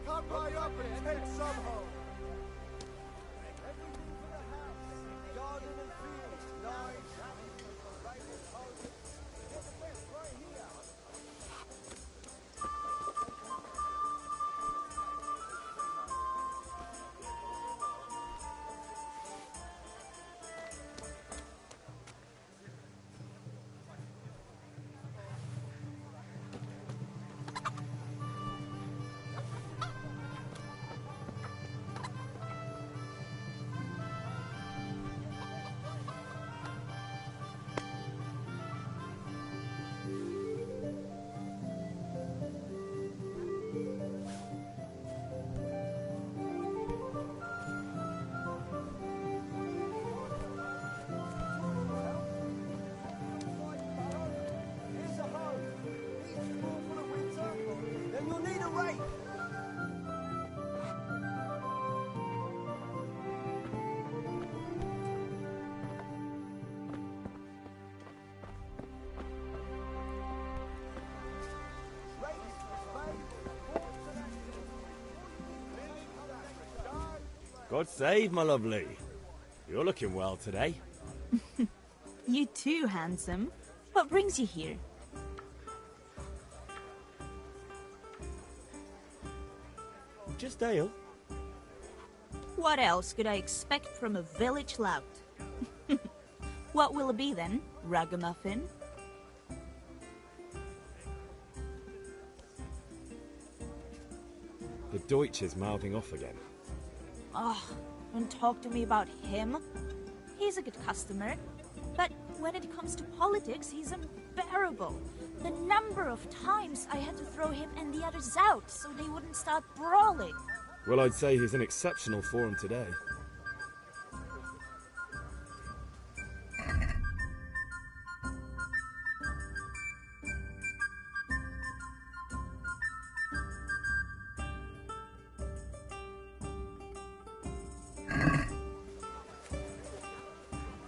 Come right up and take some home. Everything for the house. Garden and fields. Nice. Raven home. Get the best right here. God save, my lovely. You're looking well today. You too, handsome. What brings you here? Just ale. What else could I expect from a village lout? What will it be then, ragamuffin? The Deutsch is mouthing off again. Oh, don't talk to me about him. He's a good customer, but when it comes to politics, he's unbearable. The number of times I had to throw him and the others out so they wouldn't start brawling. Well, I'd say he's in exceptional form today.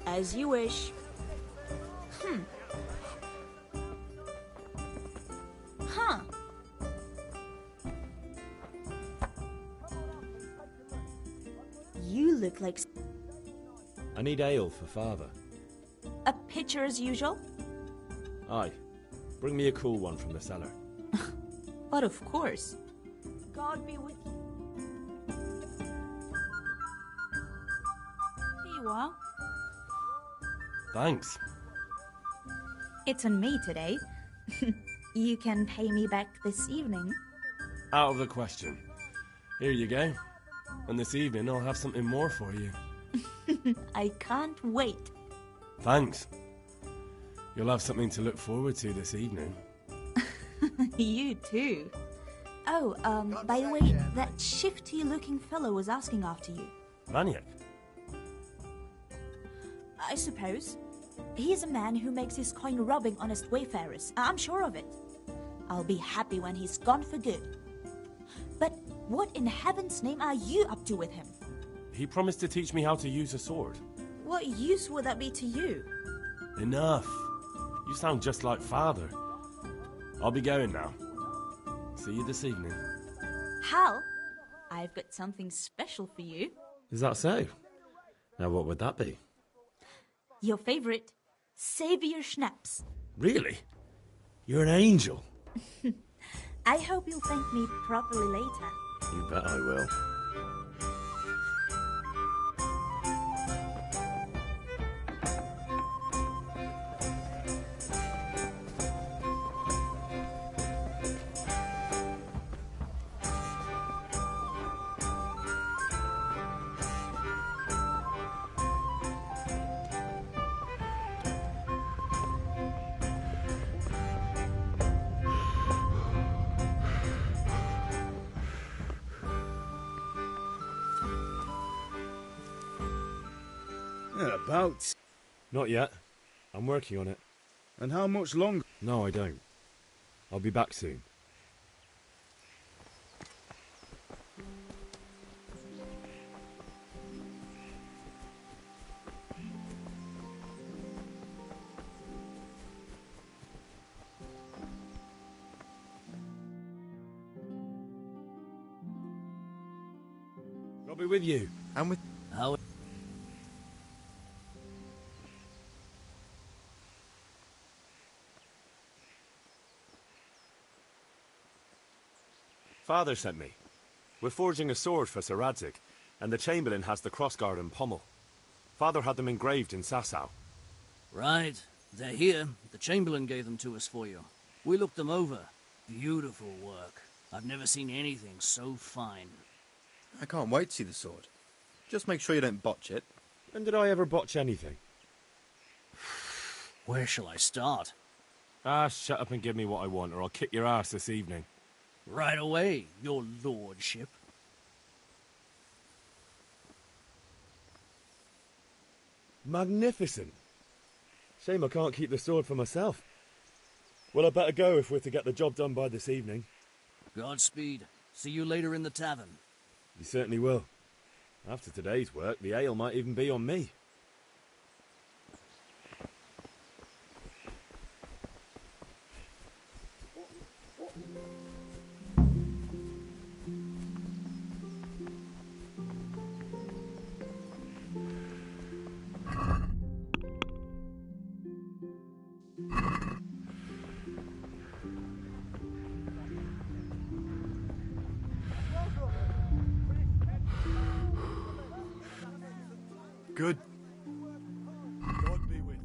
As you wish. Huh. You look like I need ale for father. a pitcher as usual. Aye. Bring me a cool one from the cellar. But of course. God be with you. Here you are. Thanks. It's on me today. You can pay me back this evening. Out of the question. Here you go. And this evening I'll have something more for you. I can't wait. Thanks. You'll have something to look forward to this evening. You too. Oh, by the way, that shifty-looking fellow was asking after you. Vaniak? I suppose. He's a man who makes his coin robbing honest wayfarers. I'm sure of it. I'll be happy when he's gone for good. But what in heaven's name are you up to with him? He promised to teach me how to use a sword. What use would that be to you? Enough. You sound just like father. I'll be going now. See you this evening. Hal, I've got something special for you. Is that so? Now what would that be? Your favorite, Savior Schnapps. Really? You're an angel. I hope you'll thank me properly later. You bet I will. About. Not yet. I'm working on it. And how much longer? No, I don't. I'll be back soon. I'll be with you. And with... How... Father sent me. We're forging a sword for Sir Radzig, and the Chamberlain has the crossguard and pommel. Father had them engraved in Sasau. Right. They're here. The Chamberlain gave them to us for you. We looked them over. Beautiful work. I've never seen anything so fine. I can't wait to see the sword. Just make sure you don't botch it. When did I ever botch anything? Where shall I start? Ah, shut up and give me what I want, or I'll kick your ass this evening. Right away, your lordship. Magnificent. Shame I can't keep the sword for myself. Well, I better go if we're to get the job done by this evening. Godspeed. See you later in the tavern. You certainly will. After today's work, the ale might even be on me. Good. God be with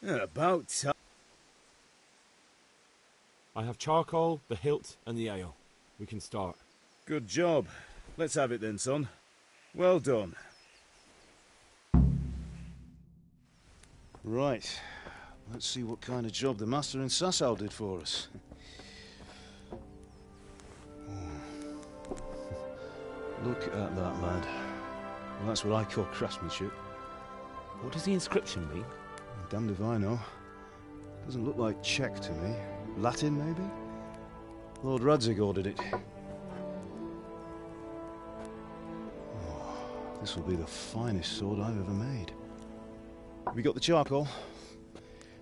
you. About time. I have charcoal, the hilt, and the ale. We can start. Good job. Let's have it then, son. Well done. Right. Let's see what kind of job the master in Sasau did for us. Look at that, lad. Well, that's what I call craftsmanship. What does the inscription mean? Damned if I know. Doesn't look like Czech to me. Latin, maybe? Lord Radzig ordered it. Oh, this will be the finest sword I've ever made. Have you got the charcoal?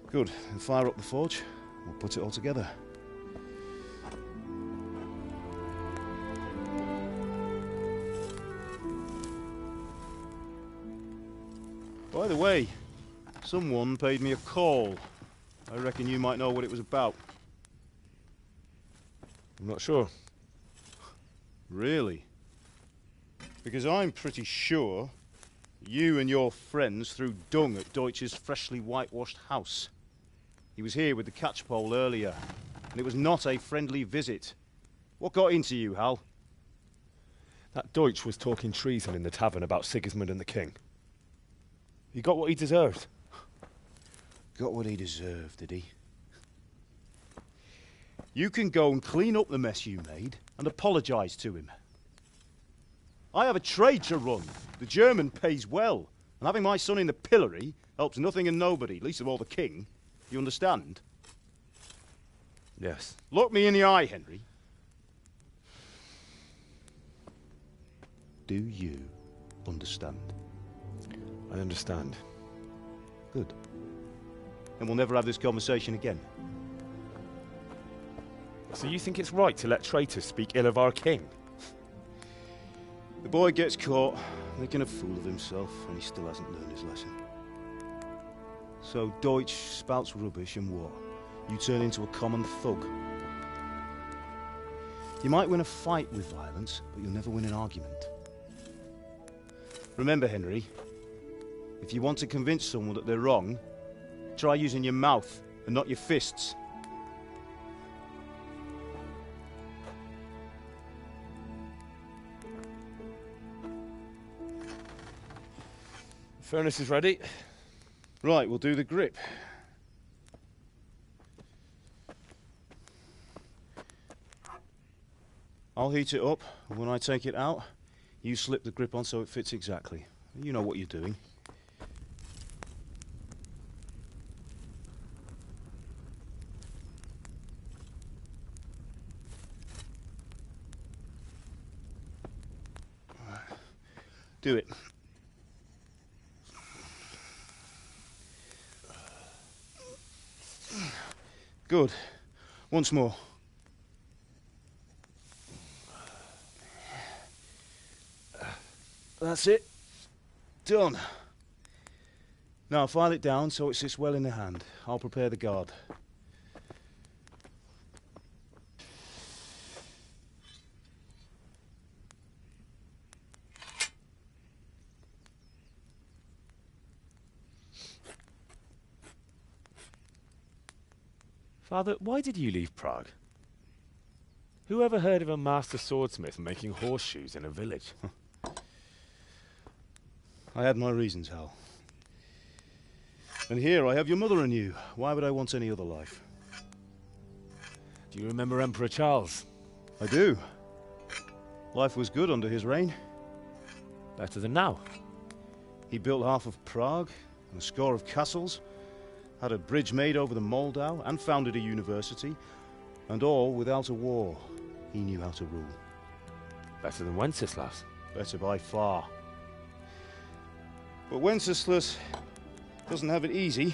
Good. Then fire up the forge. We'll put it all together. By the way, someone paid me a call. I reckon you might know what it was about. I'm not sure. Really? Because I'm pretty sure you and your friends threw dung at Deutsch's freshly whitewashed house. He was here with the catchpole earlier, and it was not a friendly visit. What got into you, Hal? That Deutsch was talking treason in the tavern about Sigismund and the king. He got what he deserved. Got what he deserved, did he? You can go and clean up the mess you made and apologise to him. I have a trade to run. The German pays well, and having my son in the pillory helps nothing and nobody, least of all the king. You understand? Yes. Look me in the eye, Henry. Do you understand? I understand. Good. And we'll never have this conversation again. So you think it's right to let traitors speak ill of our king? The boy gets caught, making a fool of himself, and he still hasn't learned his lesson. So Deutsch spouts rubbish, and what? You turn into a common thug. You might win a fight with violence, but you'll never win an argument. Remember, Henry, if you want to convince someone that they're wrong, try using your mouth and not your fists. The furnace is ready. Right, we'll do the grip. I'll heat it up, and when I take it out, you slip the grip on so it fits exactly. You know what you're doing. Do it. Good. Once more. That's it. Done. Now file it down so it sits well in the hand. I'll prepare the guard. Father, why did you leave Prague? Who ever heard of a master swordsmith making horseshoes in a village? I had my reasons, Hal. And here I have your mother and you. Why would I want any other life? Do you remember Emperor Charles? I do. Life was good under his reign. Better than now. He built half of Prague and a score of castles, had a bridge made over the Moldau, and founded a university, and all without a war. He knew how to rule. Better than Wenceslas. Better by far. But Wenceslas doesn't have it easy.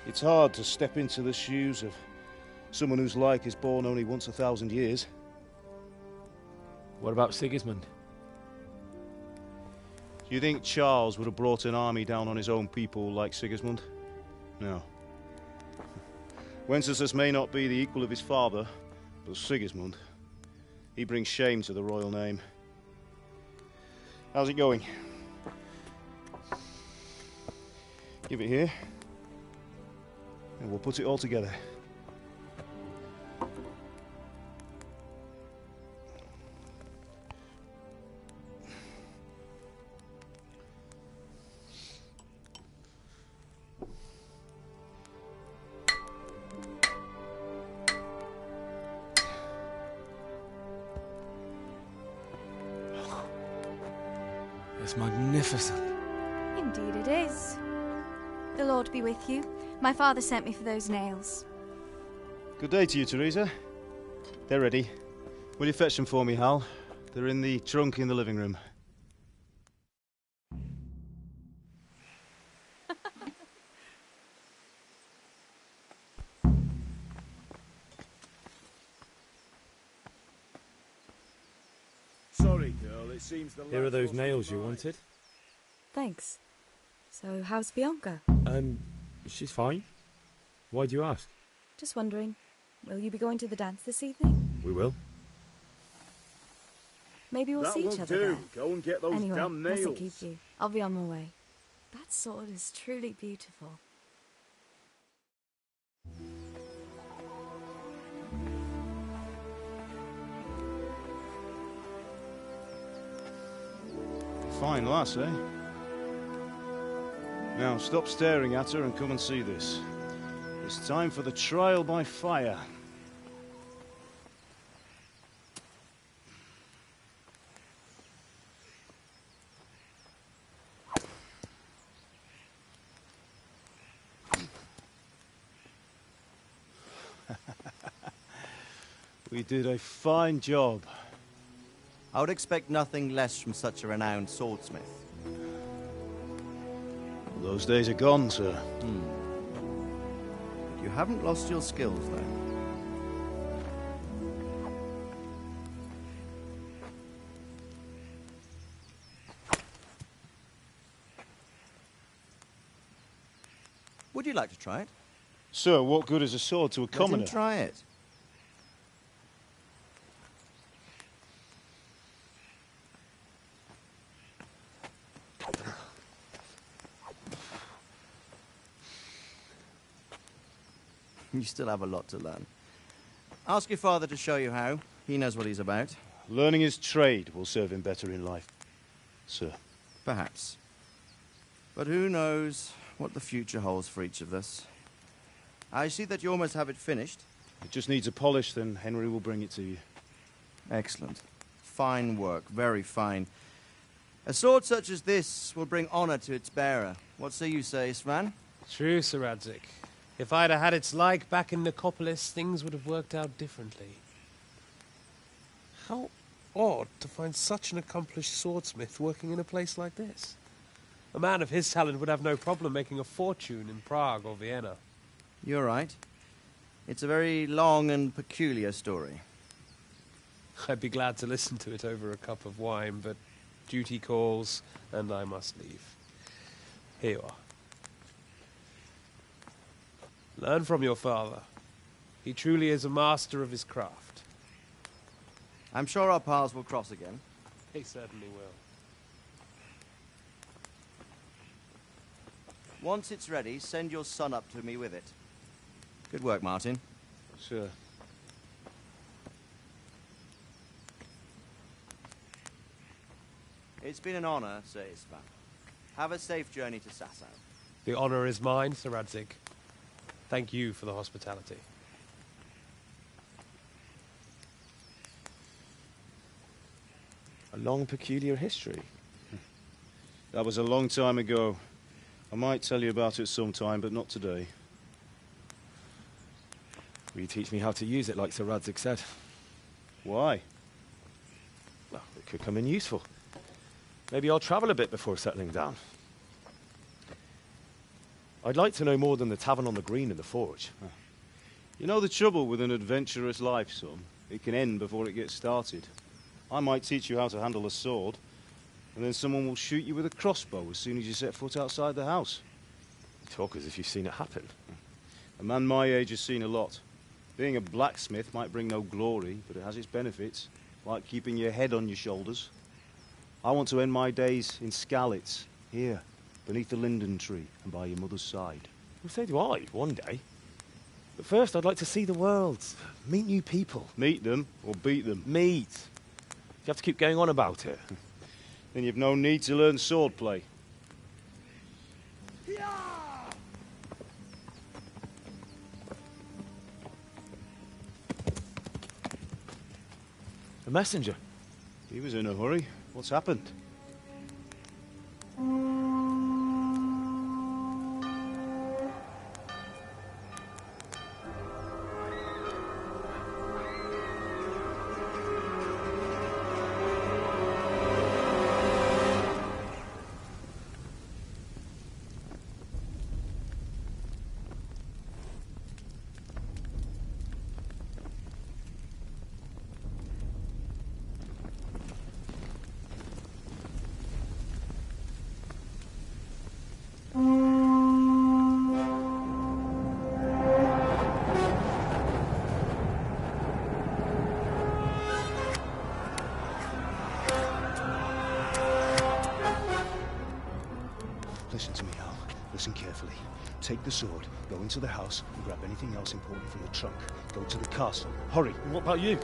It's hard to step into the shoes of someone whose like is born only once 1,000 years. What about Sigismund? Do you think Charles would have brought an army down on his own people like Sigismund? No. Wenceslas may not be the equal of his father, but Sigismund, he brings shame to the royal name. How's it going? Give it here, and we'll put it all together. It's magnificent. Indeed it is. The Lord be with you. My father sent me for those nails. Good day to you, Teresa. They're ready. Will you fetch them for me, Hal? They're in the trunk in the living room. Sorry, girl, it seems the Here are those nails you wanted. Thanks. So, how's Bianca? She's fine. Why do you ask? Just wondering, will you be going to the dance this evening? We will. Maybe we'll see each other there. Go and get those Anyway, damn mustn't nails. keep you. I'll be on my way. That sword is truly beautiful. Fine lass, eh? Now, stop staring at her and come and see this. It's time for the trial by fire. We did a fine job. I would expect nothing less from such a renowned swordsmith. Those days are gone, sir. You haven't lost your skills, though. Would you like to try it? Sir, what good is a sword to a commoner? Let him try it. You still have a lot to learn. Ask your father to show you how. He knows what he's about. Learning his trade will serve him better in life, sir. Perhaps. But who knows what the future holds for each of us. I see that you almost have it finished. It just needs a polish, then Henry will bring it to you. Excellent. Fine work. Very fine. A sword such as this will bring honor to its bearer. What say you, Svan? True, Sir Radzik. If I'd have had its like back in Nicopolis, things would have worked out differently. How odd to find such an accomplished swordsmith working in a place like this. A man of his talent would have no problem making a fortune in Prague or Vienna. You're right. It's a very long and peculiar story. I'd be glad to listen to it over a cup of wine, but duty calls, and I must leave. Here you are. Learn from your father. He truly is a master of his craft. I'm sure our paths will cross again. He certainly will. Once it's ready, send your son up to me with it. Good work, Martin. Sir. It's been an honor, Sir Istvan. Have a safe journey to Sasau. The honor is mine, Sir Radzig. Thank you for the hospitality. A long, peculiar history. That was a long time ago. I might tell you about it sometime, but not today. Will you teach me how to use it, like Sir Radzig said? Why? Well, it could come in useful. Maybe I'll travel a bit before settling down. I'd like to know more than the tavern on the green and the forge. You know the trouble with an adventurous life, son? It can end before it gets started. I might teach you how to handle a sword, and then someone will shoot you with a crossbow as soon as you set foot outside the house. You talk as if you've seen it happen. A man my age has seen a lot. Being a blacksmith might bring no glory, but it has its benefits, like keeping your head on your shoulders. I want to end my days in Skalitz, here, beneath the linden tree and by your mother's side. Well, so do I, one day. But first, I'd like to see the world, meet new people. Meet them or beat them? Meet. You have to keep going on about it. Then you've no need to learn swordplay. A messenger. He was in a hurry. What's happened? Listen to me, Al. Listen carefully. Take the sword, go into the house, and grab anything else important from the trunk. Go to the castle. Hurry. And what about you?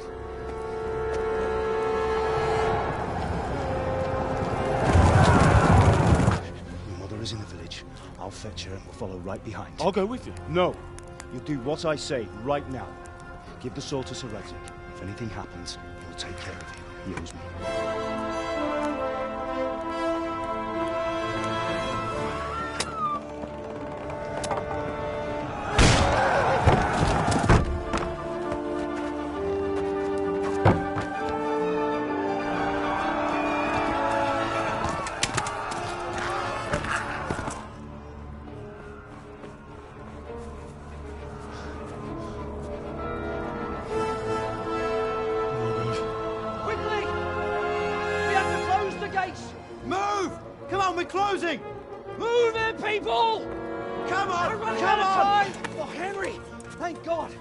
Your mother is in the village. I'll fetch her and we'll follow right behind. I'll go with you. No. You'll do what I say right now. Give the sword to Sir Radzig. If anything happens, he'll take care of you. He owes me. Closing! Move it, people! Come on! We're running out of time! Oh, Henry! Thank God!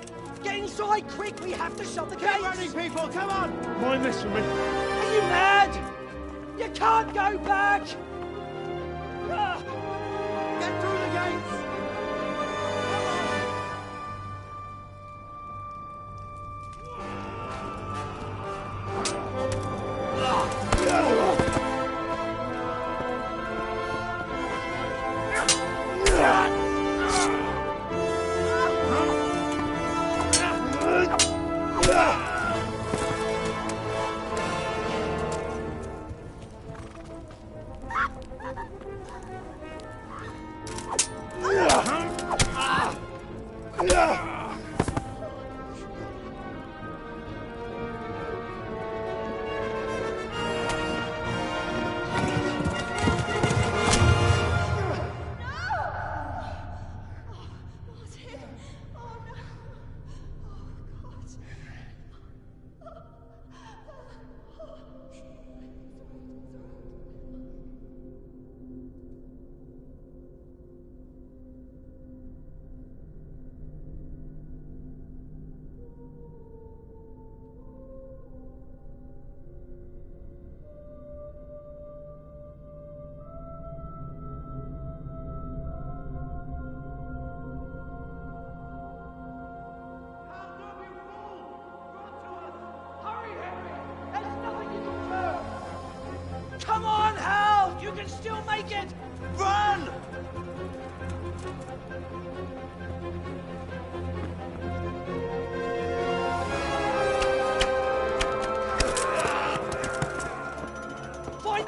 Get inside, quick! We have to shut the gates! Get running, people! Come on! Mind this for me. Are you mad? You can't go back! Get through the gates! Find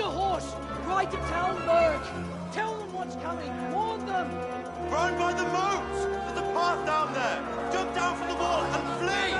a horse! Ride to town, Merc! Tell them what's coming! Warn them! Run by the moat! There's a path down there! Jump down from the wall and flee!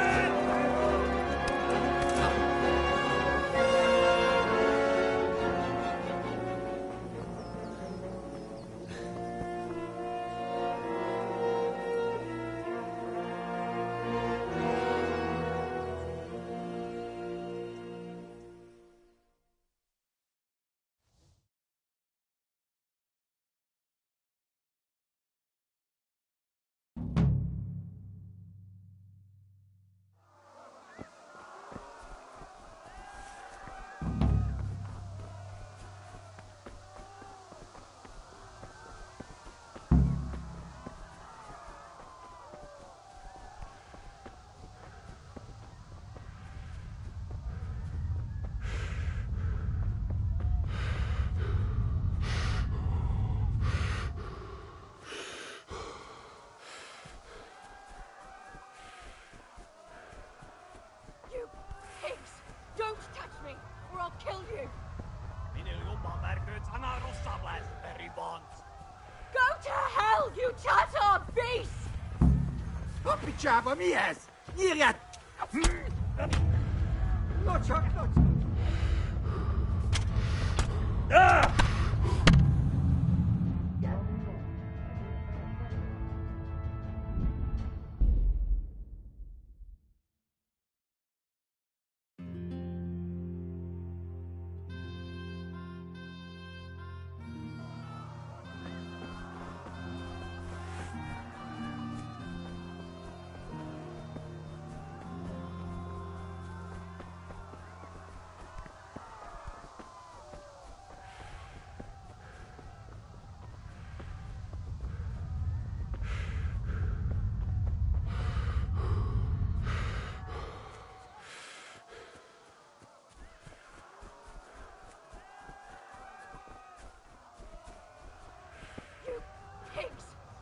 Jabba mies! Írját! Locsak!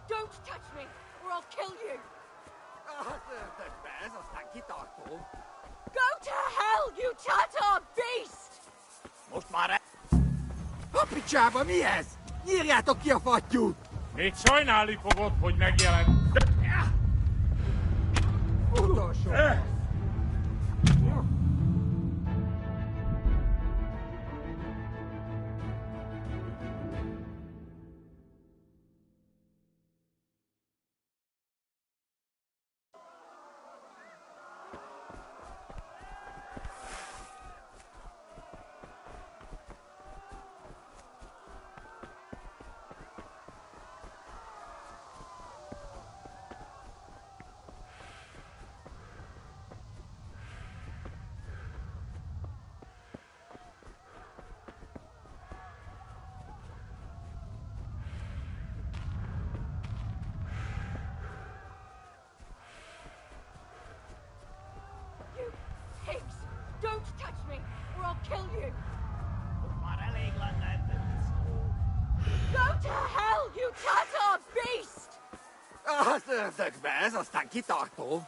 Don't touch me, or I'll kill you! Go to hell, you Tatar beast! Most már a picsába mi ez? Nyírjátok ki a fattyút! Még sajnálni fogod, hogy megjelent. Utolsó! Don't touch me, or I'll kill you! Go to hell, you Tatar beast! Az ördögbe, ez aztán kitartó!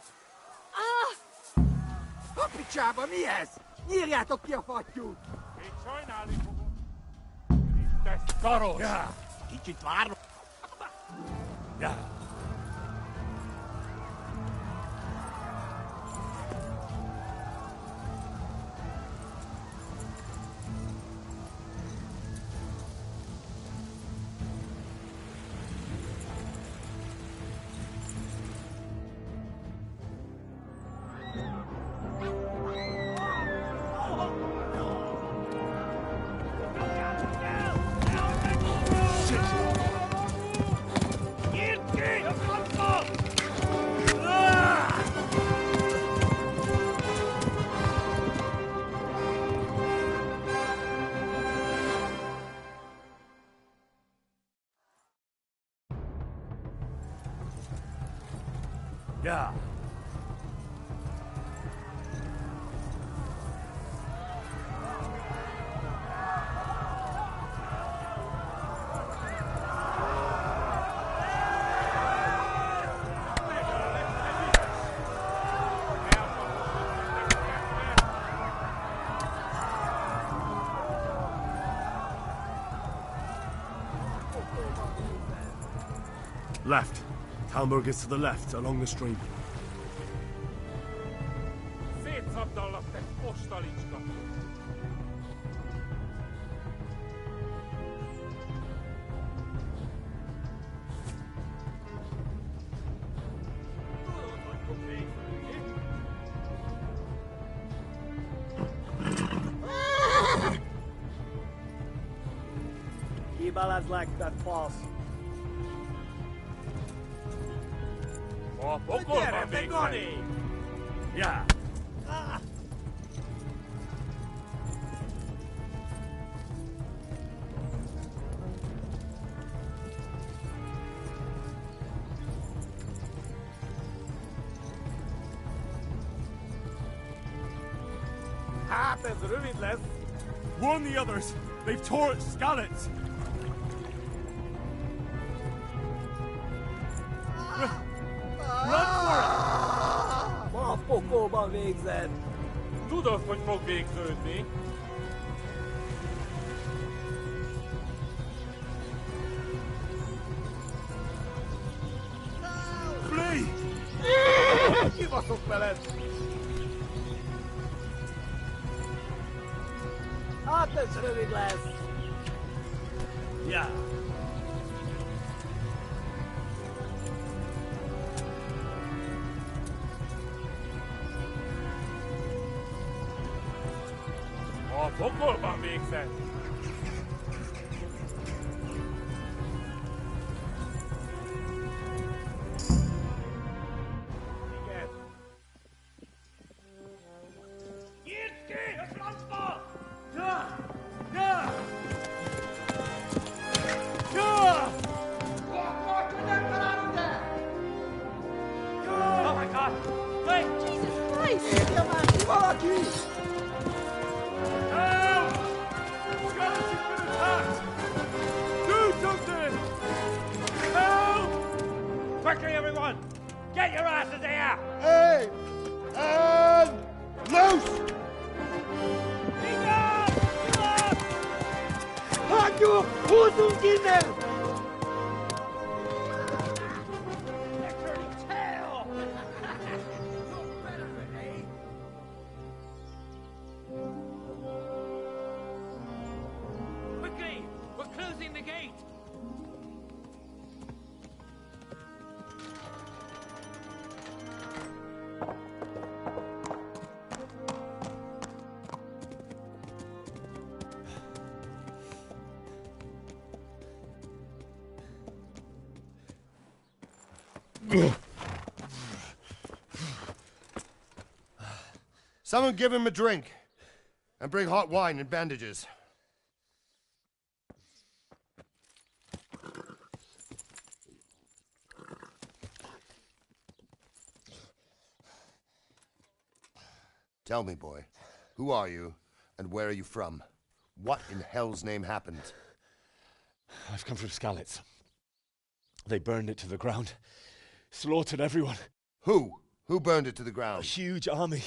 A picsába mi ez? Nyírjátok ki a fattyút! Még sajnálni fogod. Itt te szaros! Ja, kicsit várok. Ja. Yeah. Left. Talmberg is to the left, along the stream. Ballads like that false. Oh, poco, Bambini! Yeah. Happens, ruinless. Warn the others. They've tore its scallops. Maar poco van weg zijn. Doe dat voor het week groot, nee? Flee! Je was ook wel eens. Happens, ruinless. Ja. Oh, poco van weg zijn. Quickly, everyone! Get your asses here! Hey! And loose! Halt you! Who's in there? Quickly! We're closing the gate! Someone give him a drink. And bring hot wine and bandages. Tell me, boy, who are you and where are you from? What in hell's name happened? I've come from Skalitz. They burned it to the ground. Slaughtered everyone. Who? Who burned it to the ground? A huge army.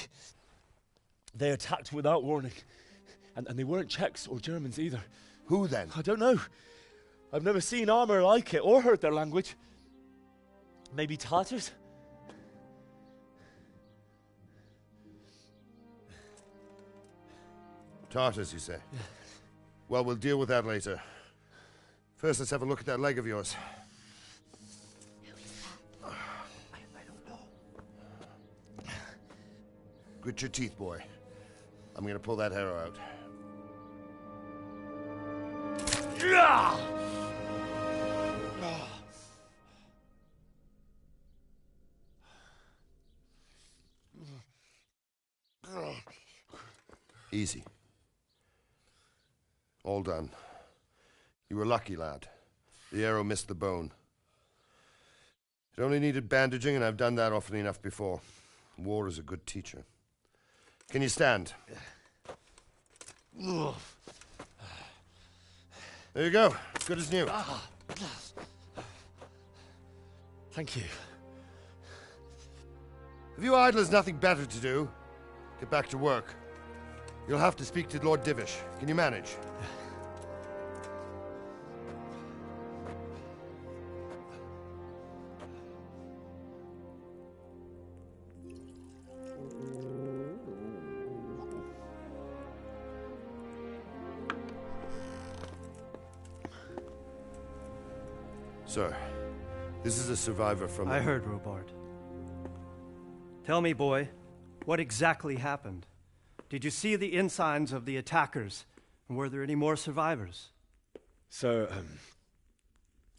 They attacked without warning. And they weren't Czechs or Germans either. Who then? I don't know. I've never seen armor like it or heard their language. Maybe Tatars? Tartars, you say? Yeah. Well, we'll deal with that later. First, let's have a look at that leg of yours. I don't know. Grit your teeth, boy. I'm gonna pull that arrow out. Easy. All done. You were lucky, lad. The arrow missed the bone. It only needed bandaging, and I've done that often enough before. War is a good teacher. Can you stand? There you go. Good as new. Thank you. Have you idlers nothing better to do? Get back to work. You'll have to speak to Lord Divish. Can you manage? Sir, this is a survivor from... I heard, Robard. Tell me, boy, what exactly happened? Did you see the ensigns of the attackers? And were there any more survivors? So,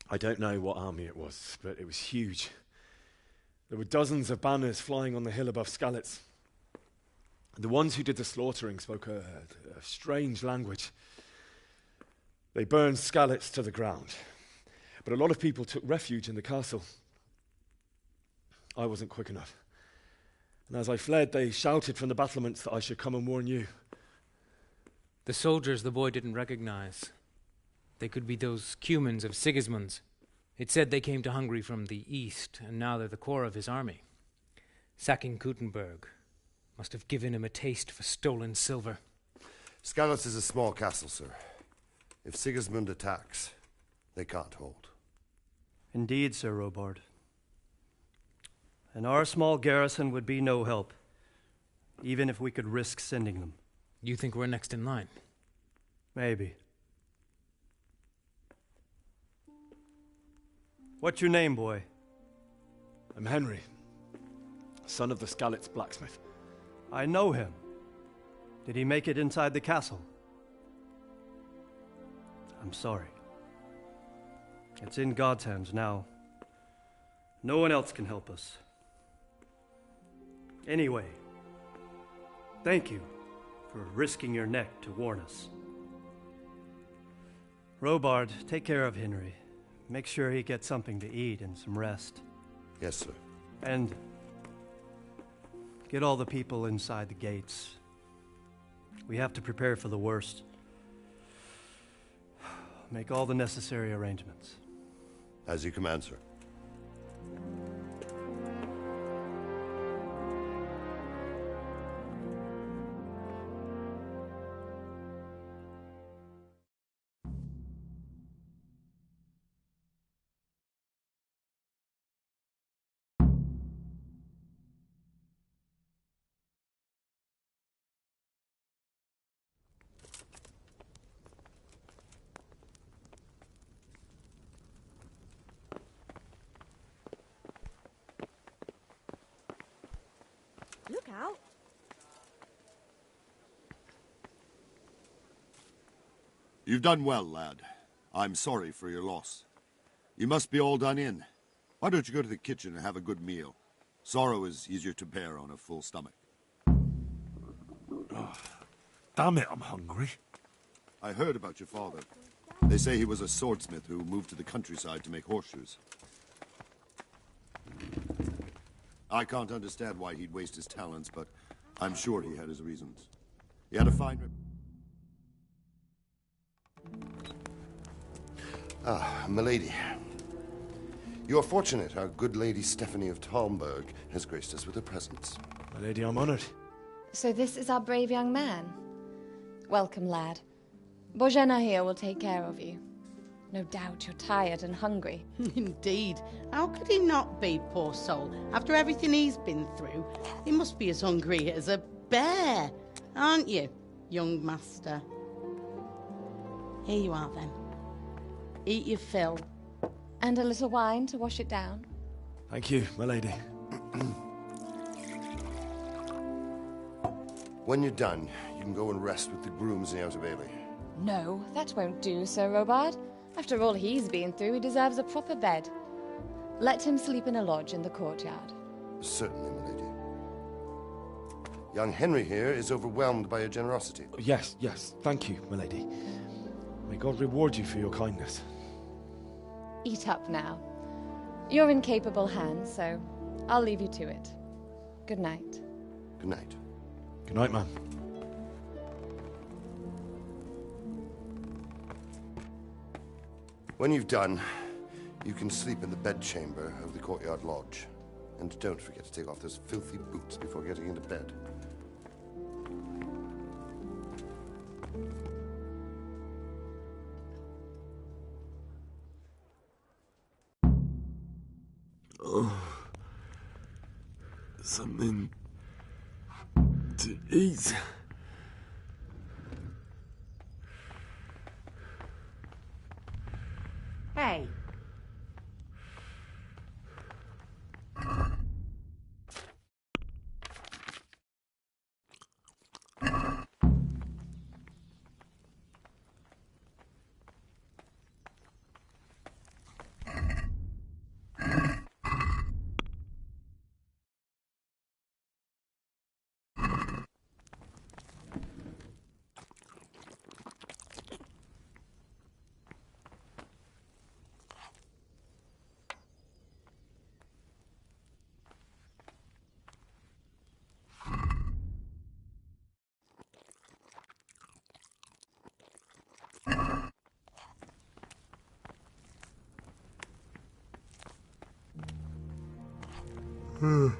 I don't know what army it was, but it was huge. There were dozens of banners flying on the hill above Skalitz. The ones who did the slaughtering spoke a strange language. They burned Skalitz to the ground, but a lot of people took refuge in the castle. I wasn't quick enough. And as I fled, they shouted from the battlements that I should come and warn you. The soldiers the boy didn't recognize. They could be those Cumans of Sigismund's. It said they came to Hungary from the east, and now they're the core of his army. Sacking Kuttenberg must have given him a taste for stolen silver. Skalitz is a small castle, sir. If Sigismund attacks, they can't hold. Indeed, Sir Robard. And our small garrison would be no help, even if we could risk sending them. You think we're next in line? Maybe. What's your name, boy? I'm Henry, son of the Skalitz blacksmith. I know him. Did he make it inside the castle? I'm sorry. It's in God's hands now. No one else can help us. Anyway, thank you for risking your neck to warn us. Robard, take care of Henry. Make sure he gets something to eat and some rest. Yes, sir. And get all the people inside the gates. We have to prepare for the worst. Make all the necessary arrangements. As you command, sir. Look out. You've done well, lad. I'm sorry for your loss. You must be all done in. Why don't you go to the kitchen and have a good meal? Sorrow is easier to bear on a full stomach. Oh, damn it, I'm hungry. I heard about your father. They say he was a swordsmith who moved to the countryside to make horseshoes. I can't understand why he'd waste his talents, but I'm sure he had his reasons. He had a fine... Ah, milady. You are fortunate our good lady Stephanie of Talmberg has graced us with her presence. My lady, I'm honored. So this is our brave young man. Welcome, lad. Bozhena here will take care of you. No doubt you're tired and hungry. Indeed. How could he not be, poor soul? After everything he's been through, he must be as hungry as a bear. Aren't you, young master? Here you are, then. Eat your fill. And a little wine to wash it down. Thank you, my lady. When you're done, you can go and rest with the grooms in the Outer Bailey. No, that won't do, Sir Robard. After all he's been through, he deserves a proper bed. Let him sleep in a lodge in the courtyard. Certainly, milady. Young Henry here is overwhelmed by your generosity. Yes, yes. Thank you, my lady. May God reward you for your kindness. Eat up now. You're in capable hands, so I'll leave you to it. Good night. Good night. Good night, ma'am. When you've done, you can sleep in the bedchamber of the courtyard lodge. And don't forget to take off those filthy boots before getting into bed. Oh, something to eat. Hey, Oh,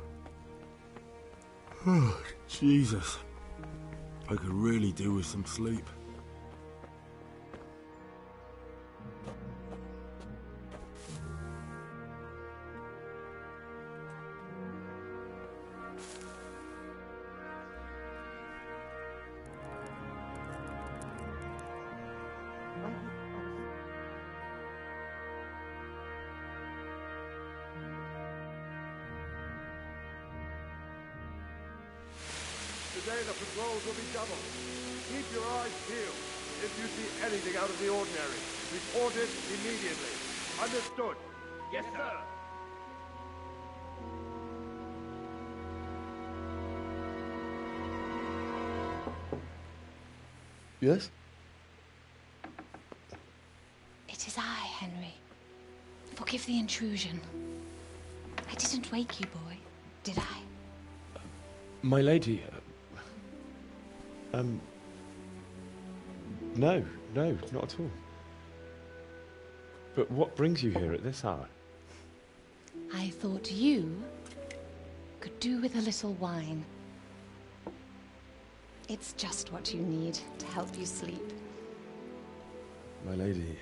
Jesus. I could really do with some sleep. Today the patrols will be double. Keep your eyes peeled. If you see anything out of the ordinary, report it immediately. Understood? Yes, sir. Yes? It is I, Henry. Forgive the intrusion. I didn't wake you, boy, did I? My lady, no, not at all. But what brings you here at this hour? I thought you could do with a little wine. It's just what you need to help you sleep. My lady,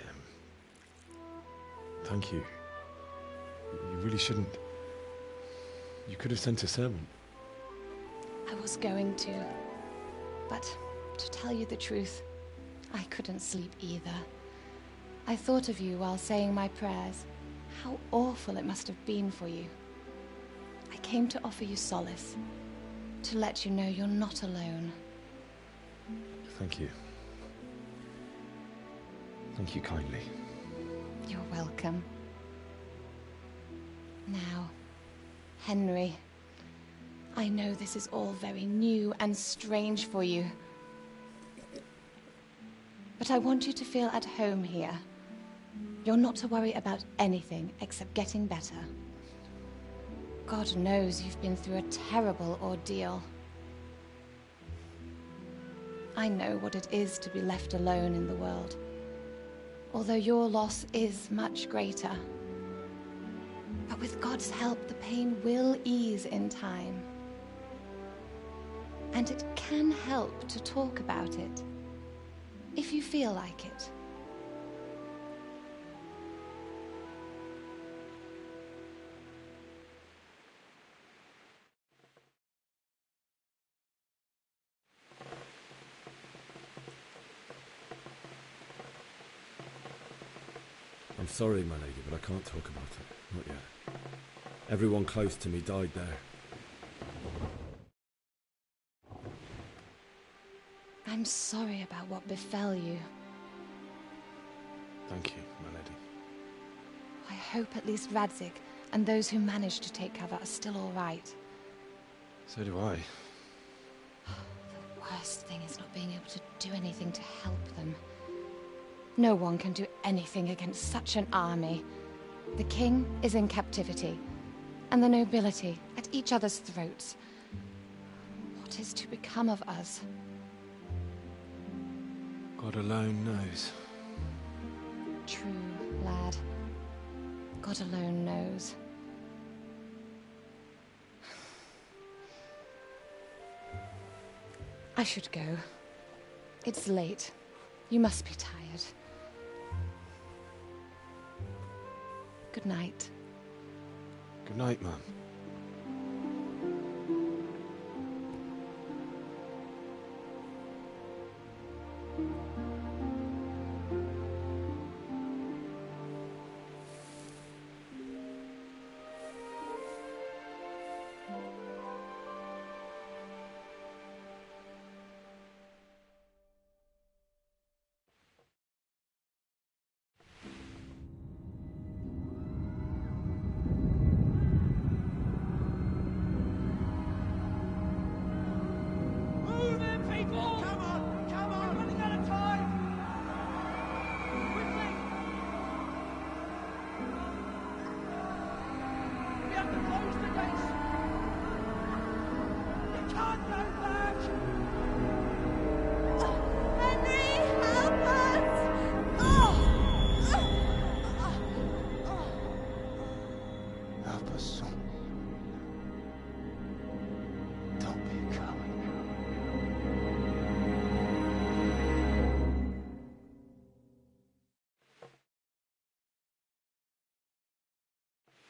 thank you. You really shouldn't. You could have sent a servant. I was going to, but to tell you the truth, I couldn't sleep either. I thought of you while saying my prayers. How awful it must have been for you. I came to offer you solace, to let you know you're not alone. Thank you. Thank you kindly. You're welcome. Now, Henry, I know this is all very new and strange for you. But I want you to feel at home here. You're not to worry about anything except getting better. God knows you've been through a terrible ordeal. I know what it is to be left alone in the world, although your loss is much greater. But with God's help, the pain will ease in time. And it can help to talk about it, if you feel like it. I'm sorry, my lady, but I can't talk about it. Not yet. Everyone close to me died there. I'm sorry about what befell you. Thank you, my lady. I hope at least Radzik and those who managed to take cover are still all right. So do I. The worst thing is not being able to do anything to help them. No one can do anything against such an army. The king is in captivity, and the nobility at each other's throats. What is to become of us? God alone knows. True, lad. God alone knows. I should go. It's late. You must be tired. Good night. Good night, Mum.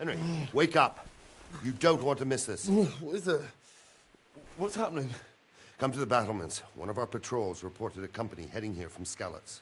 Henry, wake up. You don't want to miss this. What is it? What's happening? Come to the battlements. One of our patrols reported a company heading here from Skalitz.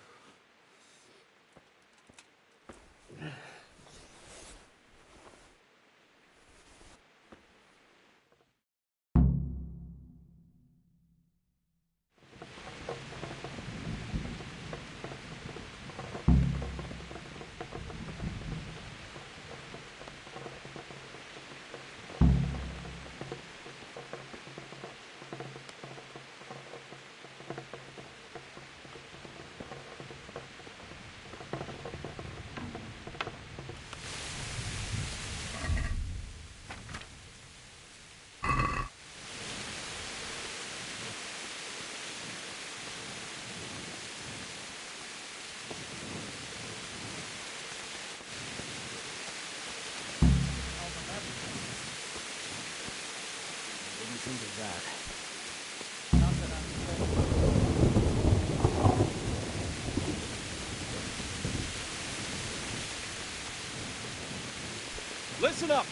Listen up!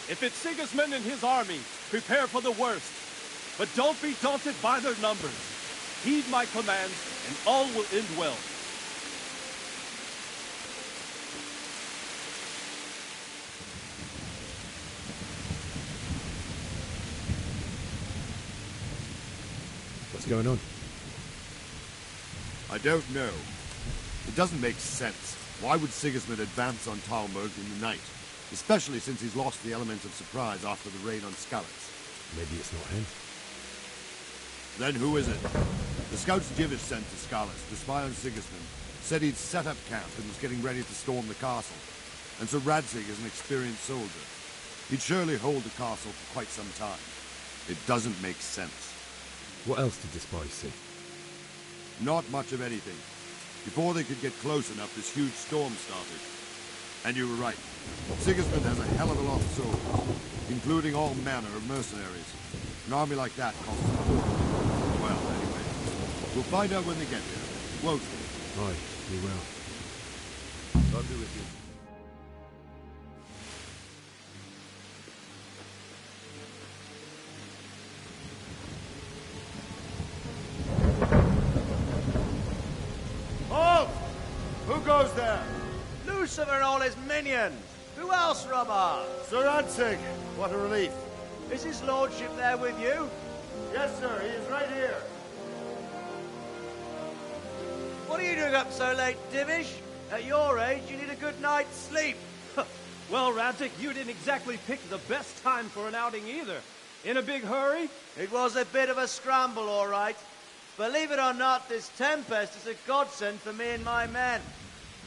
If it's Sigismund and his army, prepare for the worst. But don't be daunted by their numbers. Heed my commands, and all will end well. What's going on? I don't know. It doesn't make sense. Why would Sigismund advance on Talmberg in the night? Especially since he's lost the element of surprise after the raid on Skalitz. Maybe it's not him. Then who is it? The scouts Jivish sent to Skalitz to spy on Sigismund said he'd set up camp and was getting ready to storm the castle. And so Radzig is an experienced soldier. He'd surely hold the castle for quite some time. It doesn't make sense. What else did the spies see? Not much of anything. Before they could get close enough, this huge storm started. And you were right. Sigismund has a hell of a lot of soldiers, including all manner of mercenaries. An army like that costs a fortune. Well, anyway, we'll find out when they get here, won't we? Aye, we will. God be with you. Halt! Who goes there? Lucifer and all his minions. Who else, Robert? Sir Radzig, what a relief. Is his lordship there with you? Yes, sir, he is right here. What are you doing up so late, Divish? At your age, you need a good night's sleep. Well, Radzig, you didn't exactly pick the best time for an outing either. In a big hurry? It was a bit of a scramble, all right. Believe it or not, this tempest is a godsend for me and my men.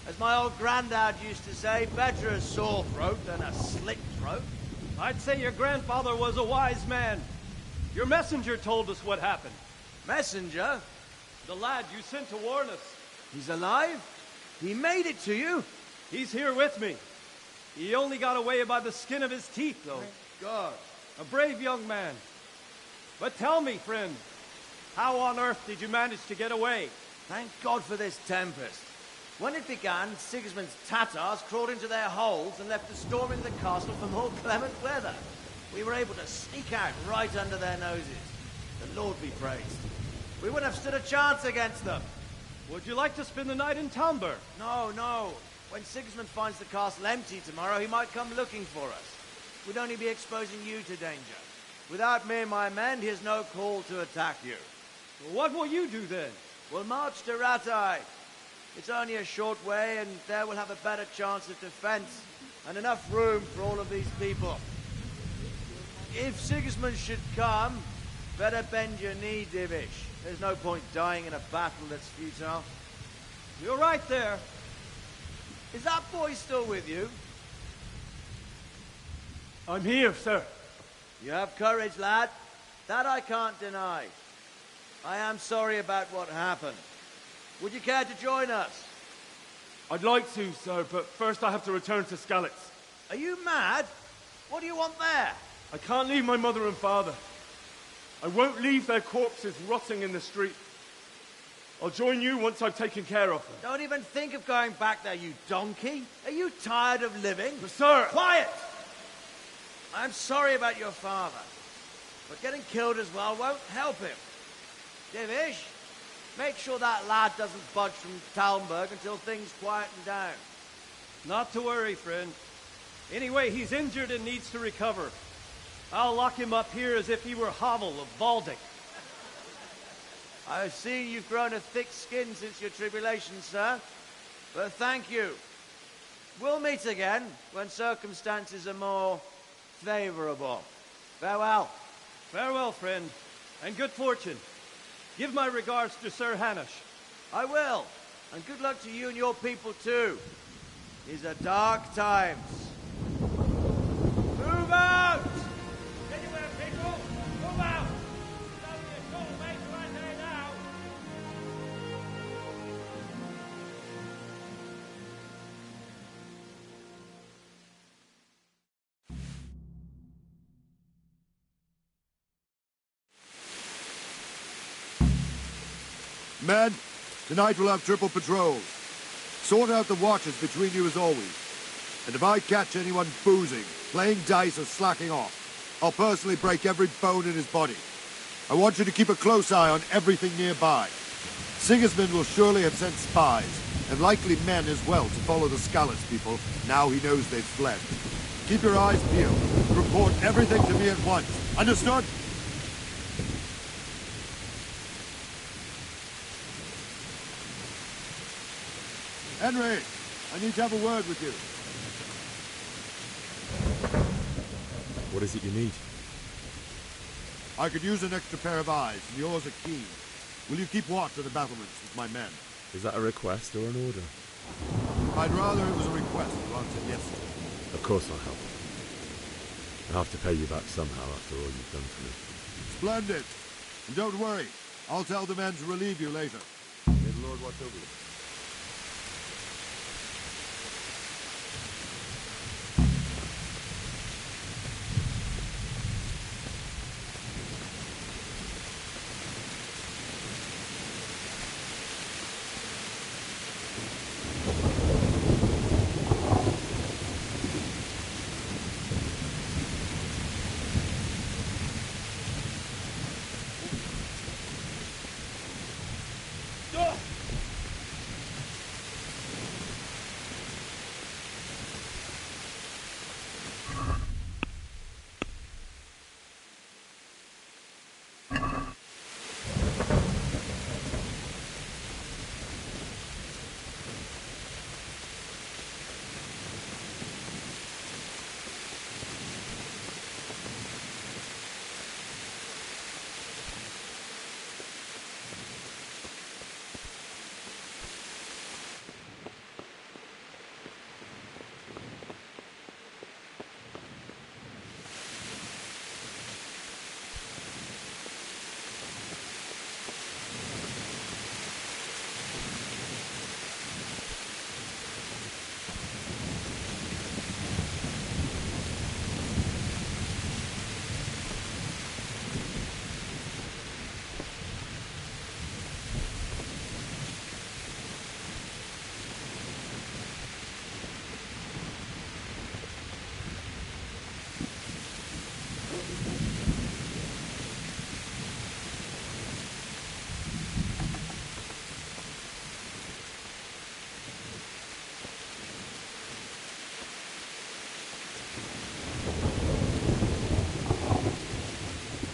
As my old granddad used to say, better a sore throat than a slit throat. I'd say your grandfather was a wise man. Your messenger told us what happened. Messenger? The lad you sent to warn us. He's alive? He made it to you? He's here with me. He only got away by the skin of his teeth, though. Thank God. A brave young man. But tell me, friend, how on earth did you manage to get away? Thank God for this tempest. When it began, Sigismund's Tatars crawled into their holes and left us storming the castle for more clement weather. We were able to sneak out right under their noses. The Lord be praised. We wouldn't have stood a chance against them. Would you like to spend the night in Talmberg? No, no. When Sigismund finds the castle empty tomorrow, he might come looking for us. We'd only be exposing you to danger. Without me and my men, he has no call to attack you. What will you do then? We'll march to Ratai. It's only a short way, and there we'll have a better chance of defense, and enough room for all of these people. If Sigismund should come, better bend your knee, Divish. There's no point dying in a battle that's futile. You're right there. Is that boy still with you? I'm here, sir. You have courage, lad. That I can't deny. I am sorry about what happened. Would you care to join us? I'd like to, sir, but first I have to return to Skalitz. Are you mad? What do you want there? I can't leave my mother and father. I won't leave their corpses rotting in the street. I'll join you once I've taken care of them. Don't even think of going back there, you donkey. Are you tired of living? But, sir... Quiet! I'm sorry about your father, but getting killed as well won't help him. Divish, make sure that lad doesn't budge from Talmberg until things quieten down. Not to worry, friend. Anyway, he's injured and needs to recover. I'll lock him up here as if he were Havel of Valdic. I've seen you've grown a thick skin since your tribulation, sir. But thank you. We'll meet again when circumstances are more favorable. Farewell. Farewell, friend, and good fortune. Give my regards to Sir Hanush. I will, and good luck to you and your people too. These are dark times. Move out! Anywhere, people! Move out! It's only a short way to right there now. Men, tonight we'll have triple patrols. Sort out the watches between you as always. And if I catch anyone boozing, playing dice or slacking off, I'll personally break every bone in his body. I want you to keep a close eye on everything nearby. Sigismund will surely have sent spies, and likely men as well, to follow the Skalitz people now he knows they've fled. Keep your eyes peeled. Report everything to me at once. Understood? Henry, I need to have a word with you. What is it you need? I could use an extra pair of eyes, and yours are keen. Will you keep watch at the battlements with my men? Is that a request or an order? I'd rather it was a request to answer yes to. Of course I'll help. I'll have to pay you back somehow after all you've done for me. Splendid. And don't worry, I'll tell the men to relieve you later. May the Lord watch over you.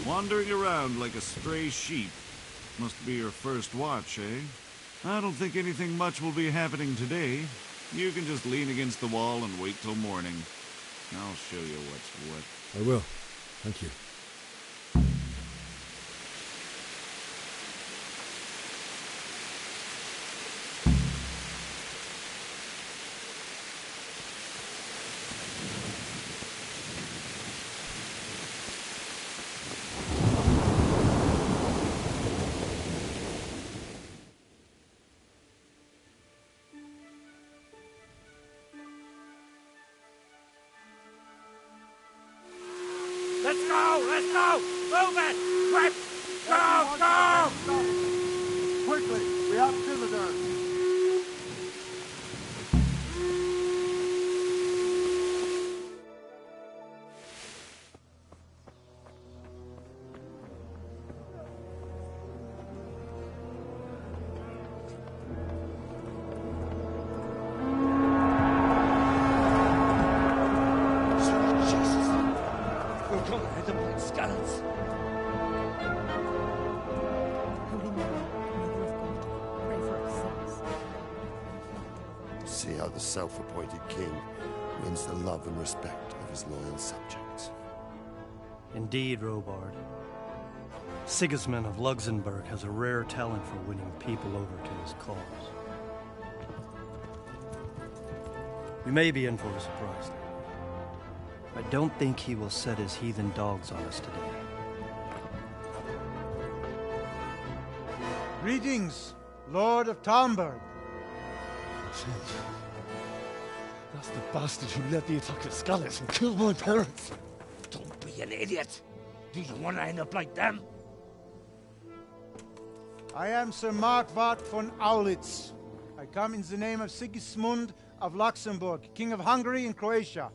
Wandering around like a stray sheep. Must be your first watch, eh? I don't think anything much will be happening today. You can just lean against the wall and wait till morning. I'll show you what's what. I will. Thank you. Let's go! Let's go! Move it! Quick! Go! Go! Quickly! We have visitors! Overhead the Black Skallets. Holy Mary, Mother of God, pray for us sinners. See how the self-appointed king wins the love and respect of his loyal subjects. Indeed, Robard. Sigismund of Luxembourg has a rare talent for winning people over to his cause. We may be in for a surprise, though. I don't think he will set his heathen dogs on us today. Greetings, Lord of Talmberg. That's the bastard who led the attack at Skalitz and killed my parents. Don't be an idiot. Do you want to end up like them? I am Sir Markwart von Aulitz. I come in the name of Sigismund of Luxembourg, King of Hungary and Croatia,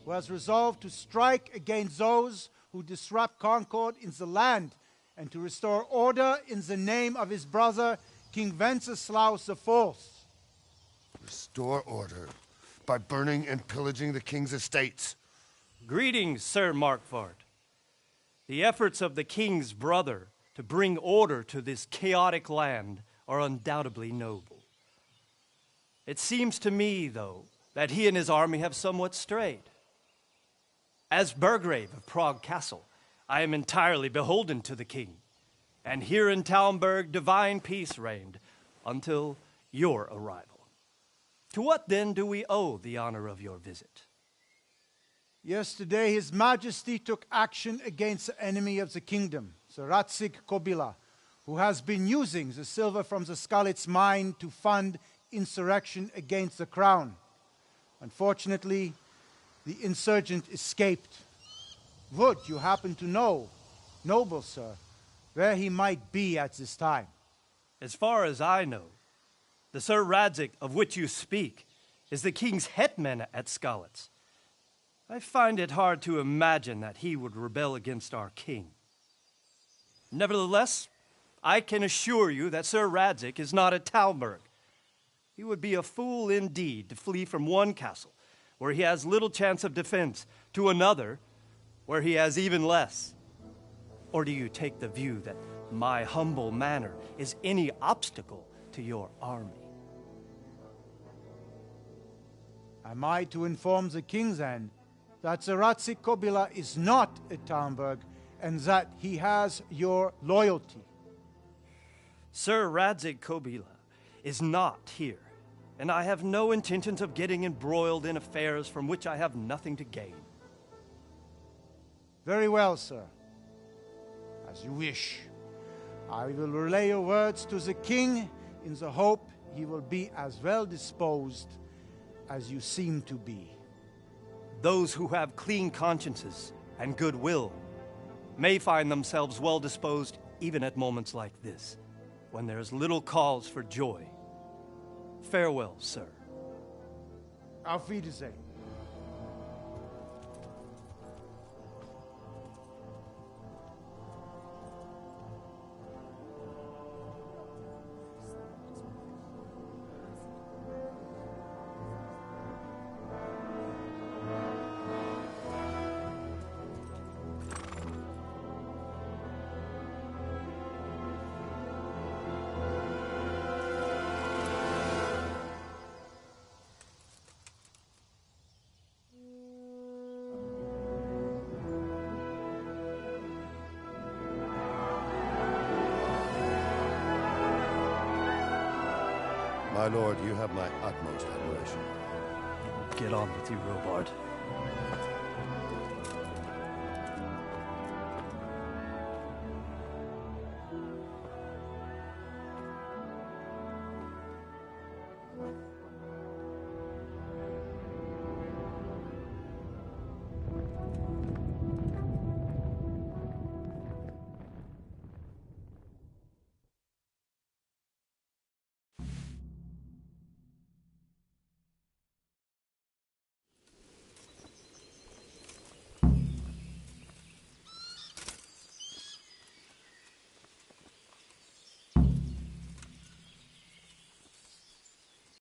who has resolved to strike against those who disrupt concord in the land and to restore order in the name of his brother, King Wenceslaus IV. Restore order by burning and pillaging the king's estates. Greetings, Sir Markwart. The efforts of the king's brother to bring order to this chaotic land are undoubtedly noble. It seems to me, though, that he and his army have somewhat strayed. As Burgrave of Prague Castle, I am entirely beholden to the king, and here in Talmberg divine peace reigned until your arrival. To what then do we owe the honor of your visit? Yesterday, His Majesty took action against the enemy of the kingdom, Sir Radzig Kobyla, who has been using the silver from the Skalitz mine to fund insurrection against the crown. Unfortunately, the insurgent escaped. Would you happen to know, noble sir, where he might be at this time? As far as I know, the Sir Radzig of which you speak is the king's hetman at Skalitz. I find it hard to imagine that he would rebel against our king. Nevertheless, I can assure you that Sir Radzig is not at Talmberg. He would be a fool indeed to flee from one castle, where he has little chance of defense, to another, where he has even less. Or do you take the view that my humble manner is any obstacle to your army? Am I to inform the king then that Sir Radzig Kobyla is not at Talmberg and that he has your loyalty? Sir Radzig Kobyla is not here, and I have no intentions of getting embroiled in affairs from which I have nothing to gain. Very well, sir. As you wish. I will relay your words to the king in the hope he will be as well disposed as you seem to be. Those who have clean consciences and goodwill may find themselves well disposed even at moments like this, when there is little cause for joy. Farewell, sir. Auf Wiedersehen. My lord, you have my utmost admiration. Get on with you, Robard.